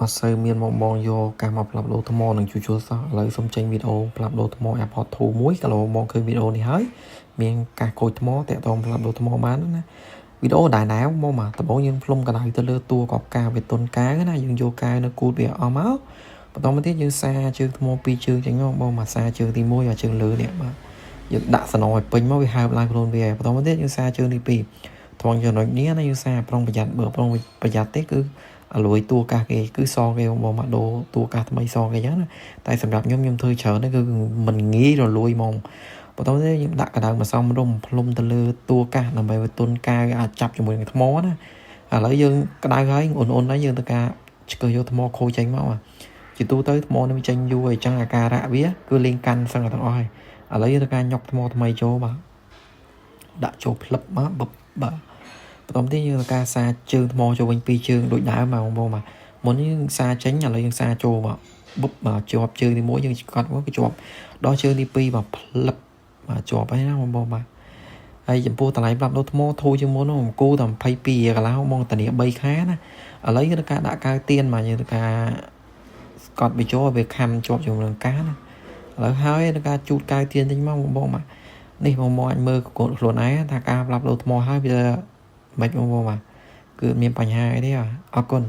អត់សូវមានមកបងយកការមកផ្លាប់លោថ្មនឹងជួសជុលសោះឥឡូវសុំចេញវីដេអូផ្លាប់លោថ្ម Airport 2 មួយក៏លោកបងឃើញវីដេអូនេះហើយមានការខូចថ្មតាក់ទងផ្លាប់លោថ្មបានណាវីដេអូដែរណាមកមកដំបូងយើងផ្លុំកណ្ដៅទៅលើតួកបកាវាទុនកាណាយើងយកកាវនៅគូតវាអស់មកបន្តមកទៀតយើងសាជើងថ្មពីរជើងចឹងបងមកសាជើងទី1ឲ្យជើងលើនេះបាទយើងដាក់សណឲ្យពេញមកវាហើបឡើងខ្លួនវាបន្តមកទៀតយើងសាជើងទី2ថ្មចំណុចនេះណាយើងសាប្រុងប្រយ័ត្នបើប្រុងប្រយ័ត្នទេគឺអលួយតួកាសគេគឺសគេបងមកដូរតួកាសថ្មីសគេចឹងណាតែសម្រាប់ខ្ញុំធ្វើច្រើនគឺមិនងាយរលួយហ្មងបន្តទៅយើងដាក់កណ្ដៅមកសំរុំផ្លុំទៅលើតួកាសដើម្បីឲ្យទុនកាវអាចចាប់ជាមួយនឹងថ្មណាឥឡូវយើងក្ដៅហើយអ៊ុនហើយយើងទៅការឆ្កឹះយកថ្មខូចចេញមកជាទូទៅថ្មនេះវាចេញយូរអញ្ចឹងអាការៈវាគឺលេងកាន់សឹងទាំងអស់ហើយឥឡូវយើងទៅការញុកថ្មថ្មីចូលបាទដាក់ចូលផ្លឹបមកបបាទបន្តទៀតយើងការសាជើងថ្មចូលវិញពីរជើងដូចដើមមកបងបាទមុននេះយើងសាចេញឥឡូវយើងសាចូលបាទបុបបាទជាប់ជើងទី1យើងកត់មកគឺជាប់ដល់ជើងទី2បាទផ្លឹបបាទជាប់ហើយណាបងបាទហើយចំពោះតម្លៃប្រាប់លោថ្មធូរជាងមុនហ្នឹងគូតែ22កន្លះមកតានី3ខែណាឥឡូវយើងទៅការដាក់កាវទៀនបាទយើងទៅការស្កត់វាចូលវាខំជាប់ជាមួយនឹងកាណាឥឡូវហើយទៅការជូតកាវទៀនចេញមកបងបាទនេះបងអាចមើលខ្លួនឯងថាការប្រាប់លោថ្មហើយវាមិនបងបាទគឺមានបញ្ហាអីទេអរគុណ